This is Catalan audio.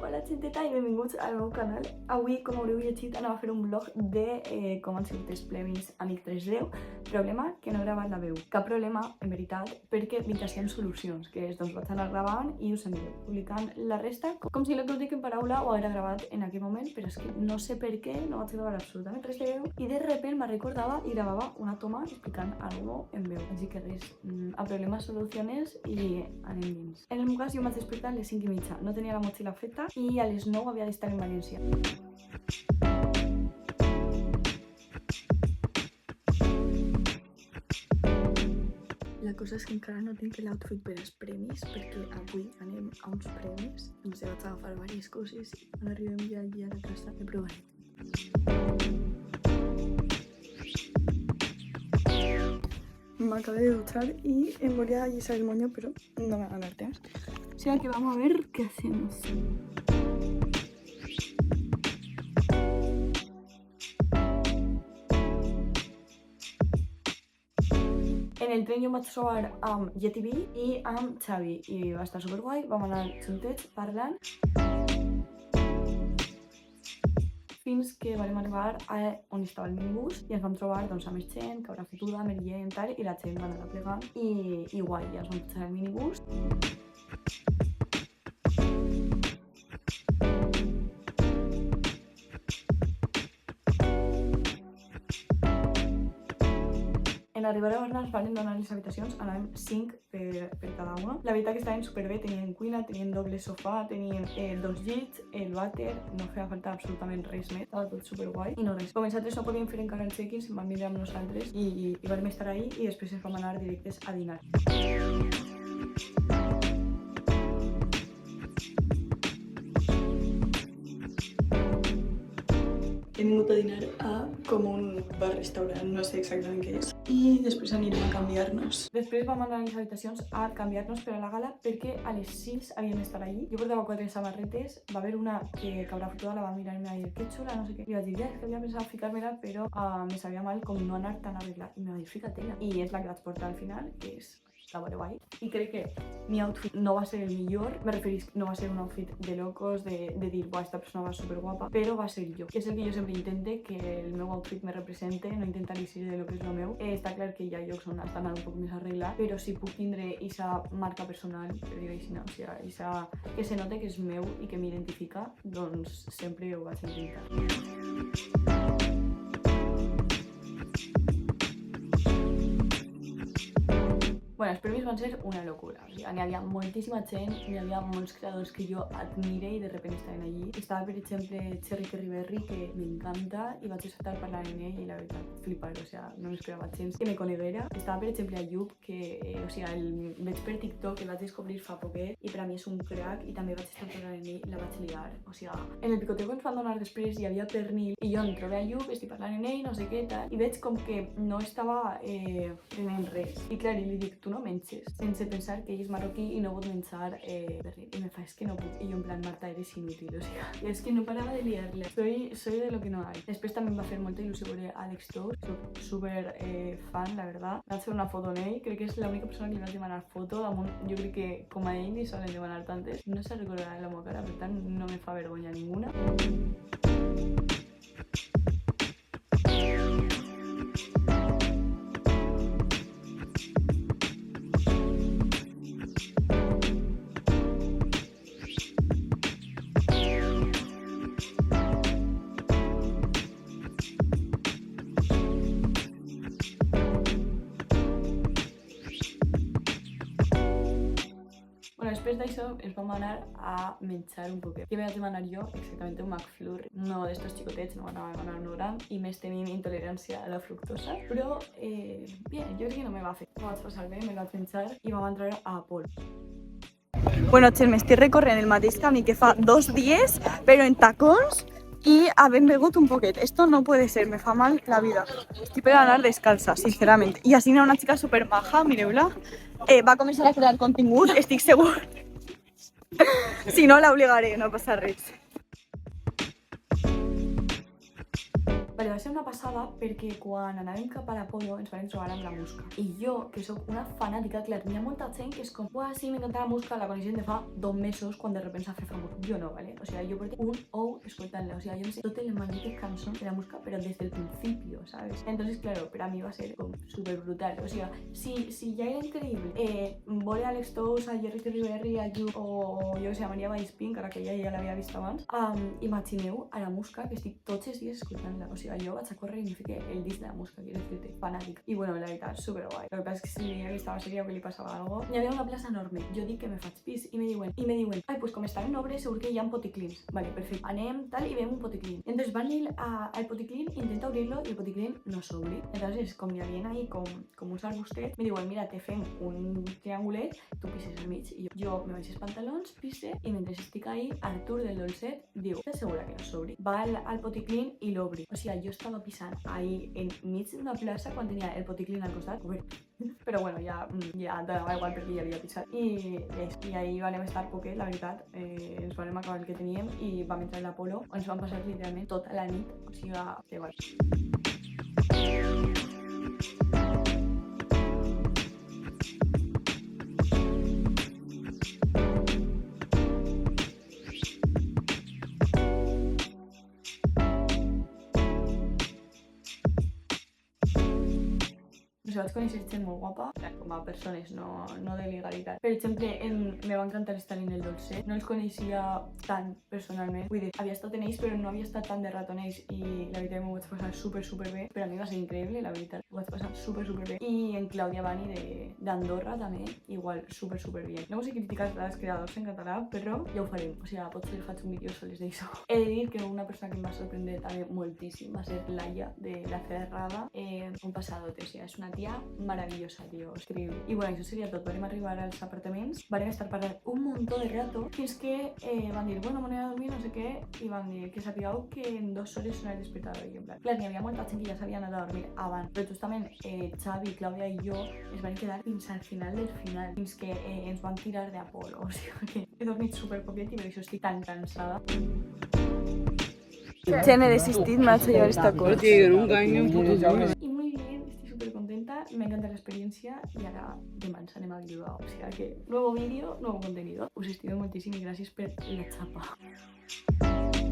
Hola xenteta i benvinguts al meu canal. Avui, com haureu llegit, anava a fer un vlog de com han sigut els premis Amic 310. Problema, que no he gravat la veu. Cap problema, en veritat, perquè m'interessen solucions, que és, doncs vaig anar gravant i us aniré publicant la resta, com si la que us dic en paraula ho haguera gravat en aquell moment, però és que no sé per què no vaig gravar absolutament res de veu i de repente me recordava i gravava una toma explicant algo en veu. Així que res, a problemes, soluciones i anem dins. En el meu cas jo em vaig despertar a les 5:30, no tenia la motxilla feta i a les 9 havia d'estar en València. La cosa és que encara no tinc l'outfit per als premis, perquè avui anem a uns premis. No sé, vaig agafar diverses coses i quan arribem ja allí a la casa he provaré. M'acabé de duchar y voy a alisar el moño, pero no me va a dar tiempo. O sea que vamos a ver qué hacemos. En el tren jo em vaig trobar amb YetiB i amb Xavi i va estar superguai, vam anar juntets parlant fins que vam arribar a on estava el minibús i ens vam trobar doncs, amb més gent, cabra fotuda, merient i tal, i la gent va anar plegant i guai, ja ens vam pujar al minibús. En arribar a Barna ens van donar les habitacions, anàvem 5 per cada una. La veritat que estaven superbé, tenien cuina, tenien doble sofà, tenien 2 llits, el vàter, no feia falta absolutament res més, estava tot superguai. I no res, com nosaltres no podíem fer encara el check-in, se'n van vindre amb nosaltres i vam estar ahí i després ens vam anar directes a dinar. Hem vingut a dinar a com un bar-restaurant, no sé exactament què és. I després anirem a canviar-nos. Després vam anar a les habitacions a canviar-nos per a la gala perquè a les 6 havíem d'estar allí. Jo portava 4 samarretes, va haver una que cabra fotuda la va mirar i me va dir que xula, no sé què. I vaig dir, ja, és que havia pensat ficar-me-la, però me sabia mal com no anar tan arreglat. I me va dir, fica-te-la. I és la que vaig portar al final, que és la guai. I crec que mi outfit no va ser el millor, me referís, no va ser un outfit de locos, de dir, buah, esta persona va super guapa, però va ser jo. Que és el que jo sempre intente, que el meu outfit me represente, no intentar eixir de lo que és el meu. Està clar que hi ha llocs on has d'anar un poc més arreglat, però si puc tindre aquesta marca personal, per dir-ho així, no? O sigui, que se note que és meu i que m'identifica, doncs sempre ho vaig intentar. Bueno, els premis van ser una locura, o sigui, n'hi havia moltíssima gent, n'hi havia molts creadors que jo admire i de repente estaven allí. Estava, per exemple, Cherry Kerryberry, que m'encanta, i vaig estar parlant amb ell i la veritat, flipar, o sigui, no m'esperava gens que me coneguera. Estava, per exemple, Ayub, que, o sigui, el veig per TikTok, el vaig descobrir fa poquet, i per a mi és un crack, i també vaig estar parlant amb ell i la vaig liar, o sigui, en el picoteo que ens van donar després hi havia pernil, i jo em trobé Ayub, estic parlant amb ell, no sé què, tal, i veig com que no estava prenent res. I clar, i li dic, tu no menges, sense pensar que ell és marroquí i no pot menjar pernil. I me fa, és que no puc. I jo en plan, Marta, eres inútil, o sigui, és que no parava de liar-la. Soy de lo que no hay. Després també em va fer molta il·lusió veure Alex Tour, soc super fan, la verdad. Vaig fer una foto amb ell, crec que és l'única persona que li vaig demanar foto, damunt, jo crec que com a ell li solen demanar tantes. No se recordarà la meva cara, per tant, no me fa vergonya ninguna. Després d'això ens vam anar a menjar un poquet. Què vaig demanar jo? Exactament un McFlurry. No d'estos xicotets, no anava a demanar un gran i més tenint intolerància a la fructosa. Però, bien, jo crec que no me va fer. Me vaig passar bé, me vaig menjar i vam entrar a Apple. Bueno, gent, m'estic recorrent el mateix camí que fa 2 dies, però en tacons y havent begut un poquet. Esto no puede ser, me fa mal la vida. Estic per anar descalza, sincerament. I així una xica super maja, mireu-la. Va començar a crear contingut, estic segur. Si no, l'obligaré, no passa res. Vale, va ser una passada perquè quan anàvem cap a l'Apolo ens vam trobar amb la Musca. I jo, que sóc una fanàtica, clar, hi ha molta gent que és com, uah, sí, m'encanta la Musca, la coneixem de fa 2 mesos quan de repente s'ha fet famós. Jo no, ¿vale? O sea, yo porté un ou escoltant-la, o sea, yo me sé totes les maldites cançons de la Musca, pero desde el principio, ¿sabes? Entonces, claro, para mí va a ser como súper brutal. O sea, si ya era increíble veure a Alex Tous, a Jerry Riverri, a Yu o jo que sé, a Maria Vallespín, que ara que ja l'havia vist abans, imagineu a la Musca que estic tots els dies escoltant-la. O sigui, jo vaig a córrer i me fiqué el disc de la Musca, quiero decirte, fanàtic. I bueno, la veritat, super guai. Lo que pasa es que si veia que estava seria o que li passava algo. Hi havia una plaça enorme. Jo dic que me faig pis i me diuen, ai, pues com està en obres, segur que hi ha poticlins. Vale, perfecte. Anem tal i veiem un poticlin. Entonces van ir al poticlin, intenta obrir-lo i el poticlin no s'obri. Entonces, com hi havia ahí com uns arbustets, me diuen, mira, te fem un triangulet, tu pises al mig. I jo me vaig els pantalons, pisse, i mentre estic ahí, Artur del Dolcet diu, estàs segura que no s'obri? Va al poticlin i l'obri. O sigui, jo estava pisant ahí enmig d'una plaça quan tenia el poticlin al costat, obert. Però bueno, ja donava igual perquè ja havia pisat. I ahí vam estar poquet, la veritat. Ens vam acabar el que teníem i vam entrar a l'Apolo, on ens vam passar literalment tota la nit. O sigui, igual. Vaig conèixer gent molt guapa, com a persones, no de legalitat. Per exemple, me va encantar estar en el Dolcet. No els coneixia tant personalment. Vull dir, havia estat en ells, però no havia estat tan de rato en ells. I la veritat m'ho vaig passar super bé. Per a mi va ser increïble, la veritat. Ho vaig passar super bé. I en Claudia Bani d'Andorra també, igual, super bé. No vull criticar els creadors en català, però ja ho farem. O sigui, potser faig un vídeo sols d'això. He de dir que una persona que em va sorprendre també moltíssim va ser Laia, de La Ferrada. Un passadote, o sigui, és una tia maravillosa, tio, increïble. I bueno, això seria tot. Vam arribar als apartaments, vam estar parlant un muntó de rato, fins que van dir, bueno, m'anem a dormir, no sé què, i van dir que sapigueu que en 2 hores sona el despertador. I en plan, clar, n'hi havia molta gent que ja s'havia anat a dormir abans, però justament Xavi, Clàudia i jo ens van quedar fins al final del final, fins que ens van tirar d'Apolo. O sigui que he dormit super poquet i per això estic tan cansada. Ya he desistit, me ha hecho llevar esta cosa. Y muy bien, estoy súper contenta, me encanta la experiencia y ahora demà ens anem a Bilbao. O sea que nuevo vídeo, nuevo contenido. Us estimo moltíssim i gràcies per la xapa.